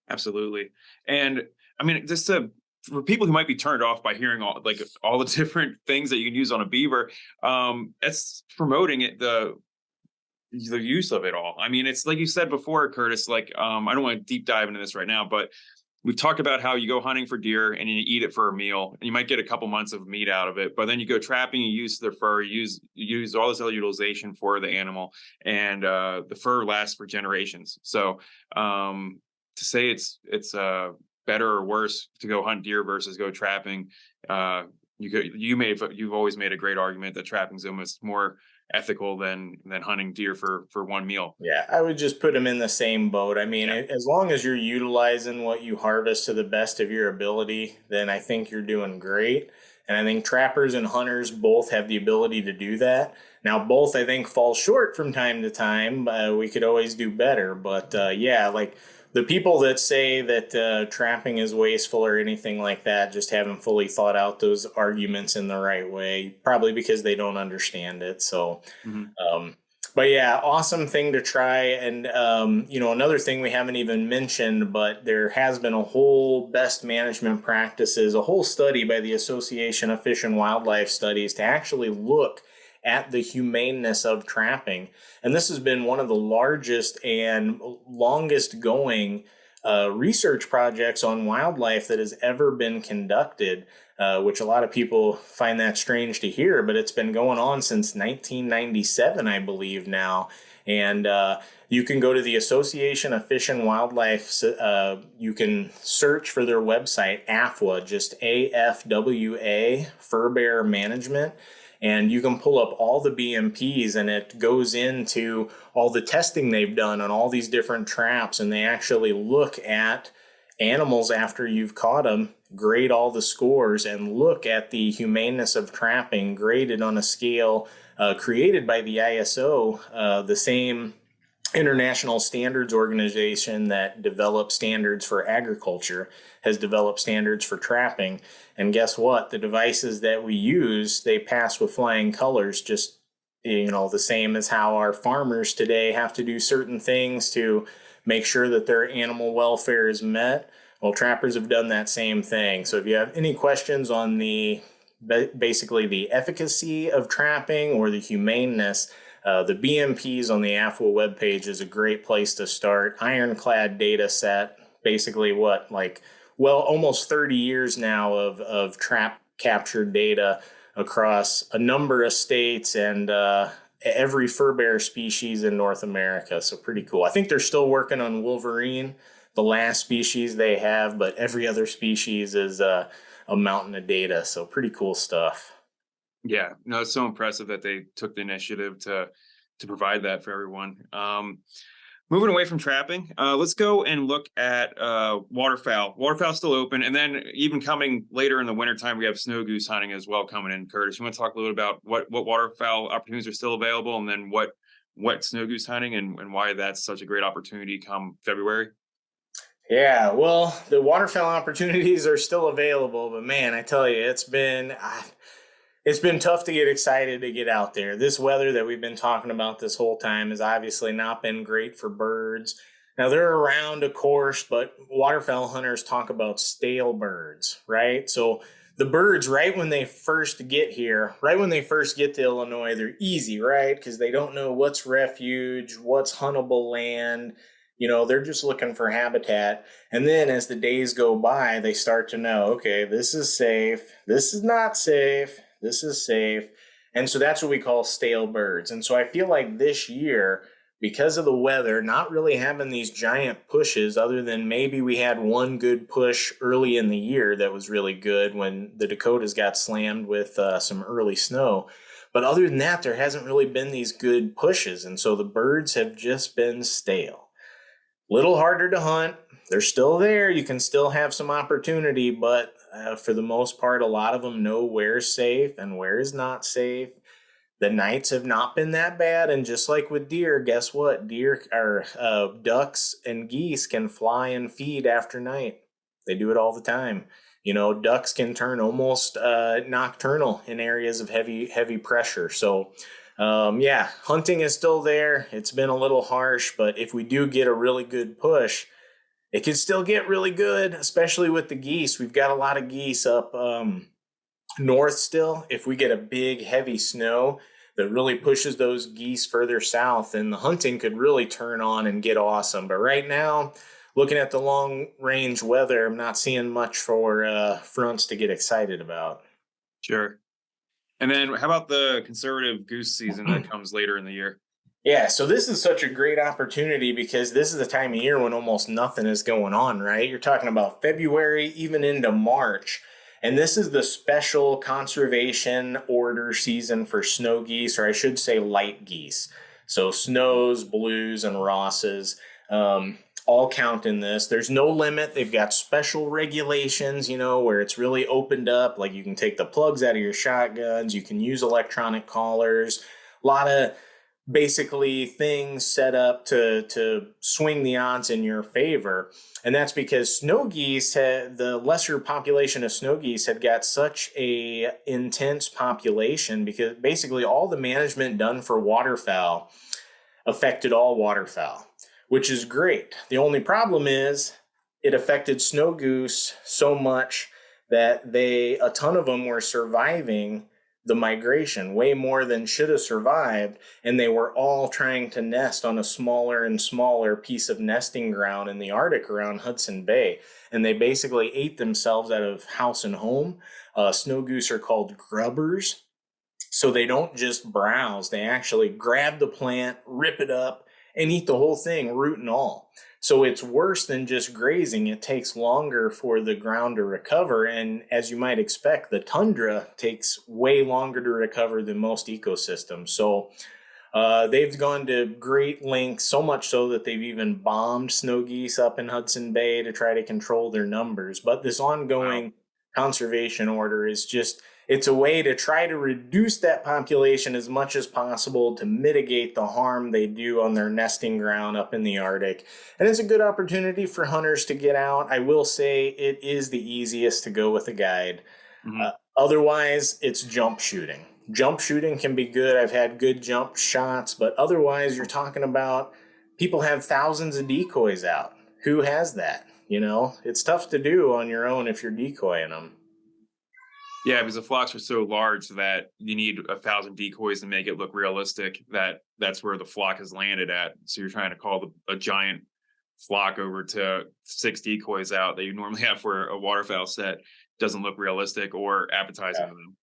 Absolutely. And I mean, just for people who might be turned off by hearing all the different things that you can use on a beaver, it's promoting the use of it all. I mean, it's like you said before, Curtis, I don't want to deep dive into this right now, but we've talked about how you go hunting for deer and you eat it for a meal and you might get a couple months of meat out of it, but then you go trapping, you use their fur, you use all this other utilization for the animal, and the fur lasts for generations. So to say it's better or worse to go hunt deer versus go trapping, you've always made a great argument that trapping is almost more ethical than hunting deer for one meal. Yeah, I would just put them in the same boat. I mean, Yeah. as long as you're utilizing what you harvest to the best of your ability, then I think you're doing great. And I think trappers and hunters both have the ability to do that. Now, both I think fall short from time to time. We could always do better, but yeah, like the people that say that trapping is wasteful or anything like that just haven't fully thought out those arguments in the right way, probably because they don't understand it. So, but yeah, awesome thing to try. And, another thing we haven't even mentioned, but there has been a whole best management practices, a whole study by the Association of Fish and Wildlife Studies to actually look at the humaneness of trapping. And this has been one of the largest and longest going research projects on wildlife that has ever been conducted, which a lot of people find that strange to hear, but it's been going on since 1997, I believe now. And you can go to the Association of Fish and Wildlife. You can search for their website, AFWA, just AFWA, Fur Bear Management. And you can pull up all the BMPs, and it goes into all the testing they've done on all these different traps. And they actually look at animals after you've caught them, grade all the scores, and look at the humaneness of trapping graded on a scale created by the ISO, the same international standards organization that develops standards for agriculture has developed standards for trapping. And guess what? The devices that we use, they pass with flying colors, just, the same as how our farmers today have to do certain things to make sure that their animal welfare is met. Well, trappers have done that same thing. So if you have any questions on basically the efficacy of trapping or the humaneness, the BMPs on the AFWA webpage is a great place to start. Ironclad data set, basically almost 30 years now of trap captured data across a number of states and every fur bear species in North America. So pretty cool. I think they're still working on wolverine, the last species they have, but every other species is a mountain of data. So pretty cool stuff. Yeah, no, it's so impressive that they took the initiative to provide that for everyone. Moving away from trapping, let's go and look at waterfowl. Waterfowl's still open, and then even coming later in the wintertime, we have snow goose hunting as well coming in. Curtis, you want to talk a little about what waterfowl opportunities are still available, and then what snow goose hunting and why that's such a great opportunity come February? Yeah, well, the waterfowl opportunities are still available, but man, I tell you, it's been tough to get excited to get out there. This weather that we've been talking about this whole time has obviously not been great for birds. Now, they're around, of course, but waterfowl hunters talk about stale birds, right? So the birds, right when they first get here, right when they first get to Illinois, they're easy, right? Because they don't know what's refuge, what's huntable land. They're just looking for habitat. And then as the days go by, they start to know, okay, this is safe. This is not safe. This is safe. And so that's what we call stale birds. And so I feel like this year, because of the weather, not really having these giant pushes, other than maybe we had one good push early in the year that was really good when the Dakotas got slammed with some early snow. But other than that, there hasn't really been these good pushes. And so the birds have just been stale. Little harder to hunt. They're still there. You can still have some opportunity, but for the most part, a lot of them know where's safe and where is not safe. The nights have not been that bad. And just like with deer, guess what? Deer or ducks and geese can fly and feed after night. They do it all the time. You know, ducks can turn almost nocturnal in areas of heavy pressure. So, yeah, hunting is still there. It's been a little harsh, but if we do get a really good push, it can still get really good, especially with the geese. We've got a lot of geese up north still. If we get a big, heavy snow that really pushes those geese further south, then the hunting could really turn on and get awesome. But right now, looking at the long range weather, I'm not seeing much for fronts to get excited about. Sure. And then how about the conservative goose season that comes later in the year? Yeah, so this is such a great opportunity because this is the time of year when almost nothing is going on, right? You're talking about February, even into March. And this is the special conservation order season for snow geese, or I should say light geese. So snows, blues, and Rosses all count in this. There's no limit. They've got special regulations, you know, where it's really opened up. Like you can take the plugs out of your shotguns. You can use electronic collars. A lot of basically things set up to swing the odds in your favor. And that's because snow geese, the lesser population of snow geese had got such a intense population because basically all the management done for waterfowl affected all waterfowl, which is great. The only problem is it affected snow goose so much that a ton of them were surviving the migration way more than should have survived, and they were all trying to nest on a smaller and smaller piece of nesting ground in the Arctic around Hudson Bay, and they basically ate themselves out of house and home. Snow goose are called grubbers, so they don't just browse, they actually grab the plant, rip it up, and eat the whole thing, root and all. So it's worse than just grazing. It takes longer for the ground to recover. And as you might expect, the tundra takes way longer to recover than most ecosystems. So they've gone to great lengths, so much so that they've even bombed snow geese up in Hudson Bay to try to control their numbers. But this ongoing conservation order is just, it's a way to try to reduce that population as much as possible to mitigate the harm they do on their nesting ground up in the Arctic. And it's a good opportunity for hunters to get out. I will say it is the easiest to go with a guide. Mm-hmm. Otherwise, it's jump shooting. Jump shooting can be good. I've had good jump shots, but otherwise you're talking about people have thousands of decoys out. Who has that? You know, it's tough to do on your own if you're decoying them. Yeah, because the flocks are so large that you need 1,000 decoys to make it look realistic. That's where the flock has landed at. So you're trying to call a giant flock over to 6 decoys out that you normally have for a waterfowl set. Doesn't look realistic or appetizing to them.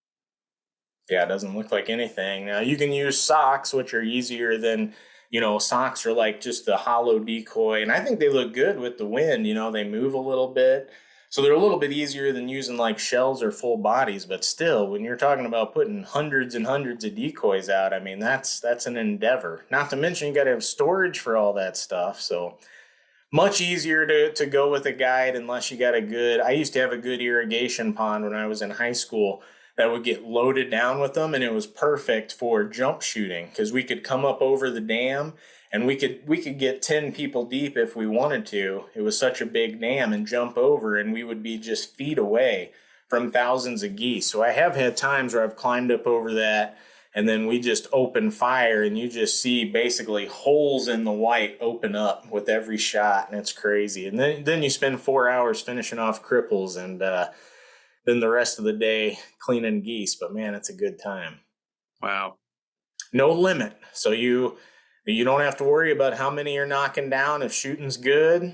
Yeah, it doesn't look like anything. Now you can use socks, which are easier than, you know, socks are like just the hollow decoy. And I think they look good with the wind. You know, they move a little bit. So they're a little bit easier than using like shells or full bodies, but still, when you're talking about putting hundreds and hundreds of decoys out, I mean, that's an endeavor. Not to mention you got to have storage for all that stuff. So much easier to go with a guide unless you got I used to have a good irrigation pond when I was in high school that would get loaded down with them, and it was perfect for jump shooting because we could come up over the dam and we could get 10 people deep if we wanted to. It was such a big dam, and jump over, and we would be just feet away from thousands of geese. So I have had times where I've climbed up over that, and then we just open fire, and you just see basically holes in the white open up with every shot, and it's crazy. And then you spend 4 hours finishing off cripples, and then the rest of the day cleaning geese. But man, it's a good time. Wow. No limit. So you don't have to worry about how many you're knocking down. If shooting's good,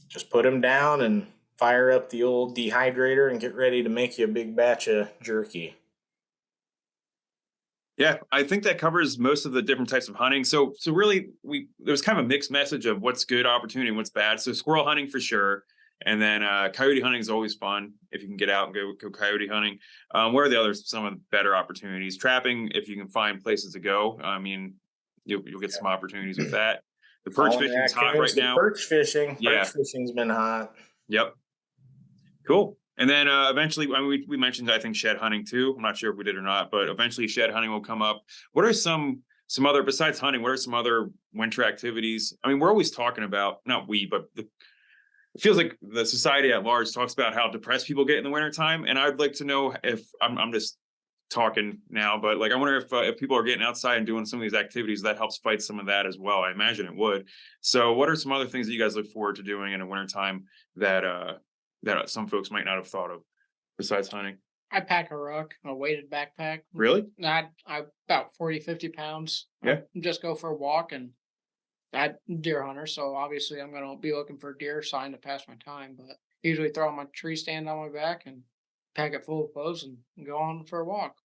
just put them down and fire up the old dehydrator and get ready to make you a big batch of jerky. Yeah, I think that covers most of the different types of hunting. So really, there's kind of a mixed message of what's good opportunity and what's bad. So squirrel hunting for sure, and then coyote hunting is always fun if you can get out and go coyote hunting. Where are the others? Some of the better opportunities. Trapping, if you can find places to go. I mean, you'll get some opportunities with that. The perch fishing is hot right now. Perch fishing's been hot. Yep. Cool. And then eventually, I mean, we mentioned, I think, shed hunting too. I'm not sure if we did or not, but eventually shed hunting will come up. What are some other, besides hunting, what are some other winter activities? I mean, we're always talking about, not we, but it feels like the society at large talks about how depressed people get in the wintertime. And I'd like to know if I'm just talking now, but like, I wonder if people are getting outside and doing some of these activities that helps fight some of that as well. I imagine it would. So what are some other things that you guys look forward to doing in the wintertime that some folks might not have thought of besides hunting? I pack a ruck, a weighted backpack. Really? I about 40, 50 pounds. Yeah. I just go for a walk, and I'm deer hunter, so obviously I'm gonna be looking for a deer sign to pass my time. But usually throw my tree stand on my back and pack it full of clothes and go on for a walk.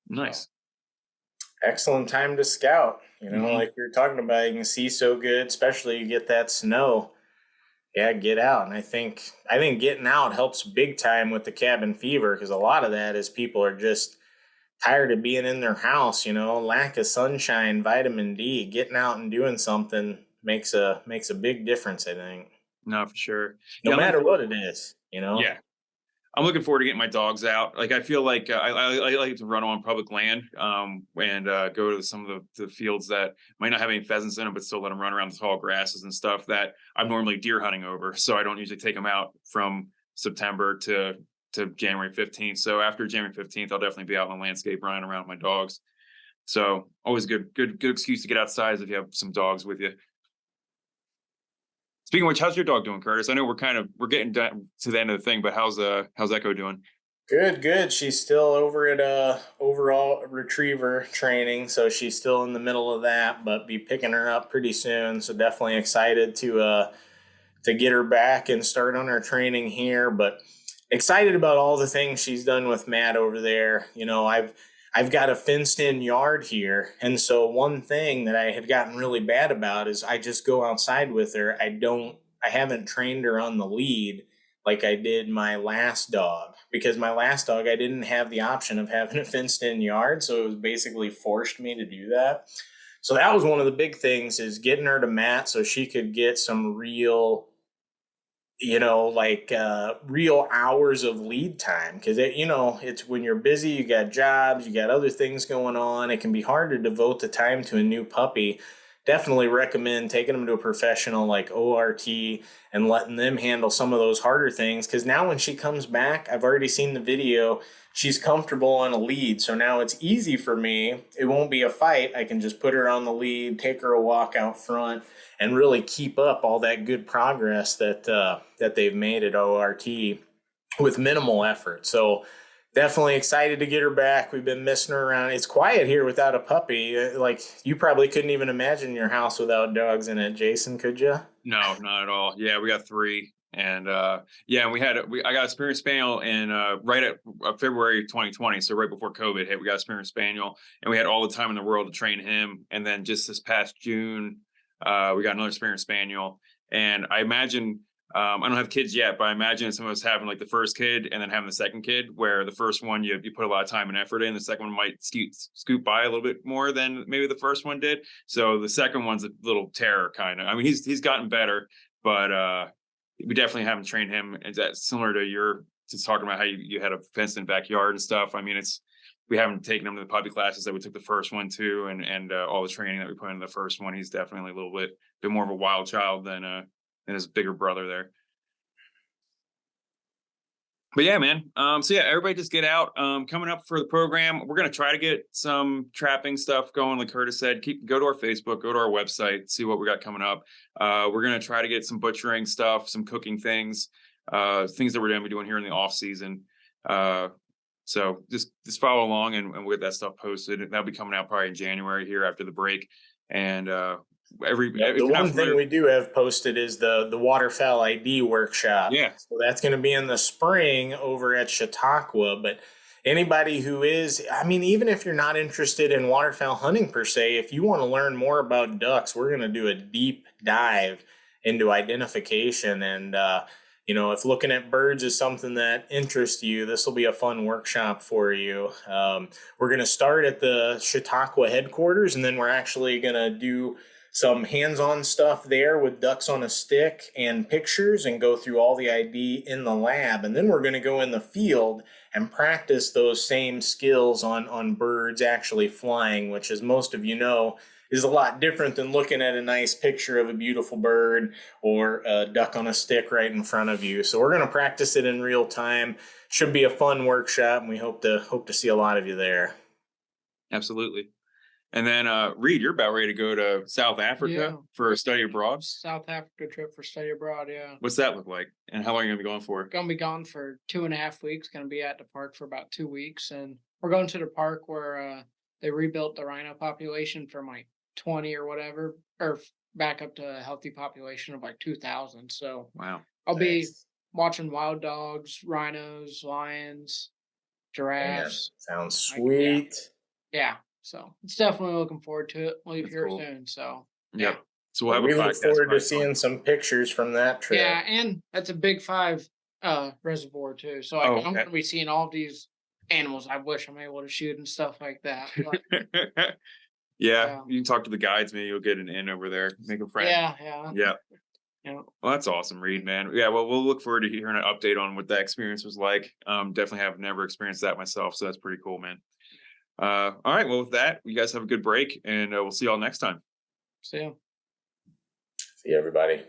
Nice. So, Excellent time to scout. Mhm. Like you're talking about, you can see so good, especially you get that snow. Yeah, get out. And I think getting out helps big time with the cabin fever, because a lot of that is people are just tired of being in their house, lack of sunshine, vitamin D. Getting out and doing something makes a big difference, I think. No, for sure. No Yeah, I'm looking matter forward. what it is. Yeah, I'm looking forward to getting my dogs out. Like, I feel like I like to run on public land, and go to some of the fields that might not have any pheasants in them, but still let them run around the tall grasses and stuff that I'm normally deer hunting over. So I don't usually take them out from September to January 15th. So after January 15th, I'll definitely be out on the landscape running around with my dogs. So always good excuse to get outside if you have some dogs with you. Speaking of which, how's your dog doing, Curtis? I know we're getting down to the end of the thing, but how's Ekko doing? Good, good. She's still over at overall retriever training, so she's still in the middle of that, but be picking her up pretty soon. So definitely excited to get her back and start on her training here. But excited about all the things she's done with Matt over there. I've got a fenced in yard here, and so one thing that I had gotten really bad about is I just go outside with her. I haven't trained her on the lead like I did my last dog, because my last dog I didn't have the option of having a fenced in yard, so it was basically forced me to do that. So that was one of the big things, is getting her to Matt so she could get some real real hours of lead time, because it's when you're busy, you got jobs, you got other things going on, it can be hard to devote the time to a new puppy. Definitely recommend taking them to a professional like ORT and letting them handle some of those harder things, because now when she comes back, I've already seen the video, she's comfortable on a lead, so now it's easy for me. It won't be a fight. I can just put her on the lead, take her a walk out front, and really keep up all that good progress that they've made at ORT with minimal effort. So definitely excited to get her back. We've been missing her around. It's quiet here without a puppy. Like, you probably couldn't even imagine your house without dogs in it, Jason, could you? No, not at all. Yeah, we got three. And yeah, I got a Spirit Spaniel in right at February 2020, so right before COVID hit. We got a Spirit Spaniel, and we had all the time in the world to train him. And then just this past June, we got another Spirit Spaniel. And I imagine, I don't have kids yet, but I imagine some of us having like the first kid and then having the second kid, where the first one you put a lot of time and effort in. The second one might scoot by a little bit more than maybe the first one did. So the second one's a little terror, kind of. I mean, he's gotten better, but we definitely haven't trained him. Is that similar to your just talking about how you had a fenced in backyard and stuff? I mean, we haven't taken him to the puppy classes that we took the first one to, and all the training that we put in the first one. He's definitely a little bit more of a wild child than his bigger brother there. But yeah, man. So yeah, everybody just get out. Coming up for the program, we're gonna try to get some trapping stuff going. Like Curtis said, go to our Facebook, go to our website, see what we got coming up. We're gonna try to get some butchering stuff, some cooking things, things that we're gonna be doing here in the off season. So just follow along, and we'll get that stuff posted. That'll be coming out probably in January here after the break. And the one thing we do have posted is the Waterfowl ID workshop. Yeah. So that's going to be in the spring over at Chautauqua. But anybody who is, I mean, even if you're not interested in waterfowl hunting per se, if you want to learn more about ducks, we're going to do a deep dive into identification. And, if looking at birds is something that interests you, this will be a fun workshop for you. We're going to start at the Chautauqua headquarters, and then we're actually going to do some hands-on stuff there with ducks on a stick and pictures and go through all the ID in the lab. And then we're going to go in the field and practice those same skills on birds actually flying, which, as most of you know, is a lot different than looking at a nice picture of a beautiful bird or a duck on a stick right in front of you. So we're going to practice it in real time. Should be a fun workshop, and we hope to see a lot of you there. Absolutely. And then, Reed, you're about ready to go to South Africa for a study abroad. South Africa trip for study abroad, yeah. What's that look like? And how long are you going to be going for? Gonna be gone for 2.5 weeks. Gonna be at the park for about 2 weeks. And we're going to the park where they rebuilt the rhino population from like 20 or whatever, or back up to a healthy population of like 2,000. So wow, I'll be watching wild dogs, rhinos, lions, giraffes. Man, sounds sweet. Yeah. So it's definitely looking forward to it. We'll leave here cool. soon. So yep. So we'll have we a look forward to seeing some pictures from that trip. Yeah, and that's a big 5 reservoir too. So I'm gonna be seeing all these animals I wish I'm able to shoot and stuff like that. But, yeah, you can talk to the guides. Maybe you'll get an in over there, make a friend. Yeah. Well, that's awesome, Reed, man. Yeah, well, we'll look forward to hearing an update on what that experience was like. Definitely have never experienced that myself, so that's pretty cool, man. All right, well, with that, you guys have a good break, and we'll see y'all next time. See you. See you, everybody.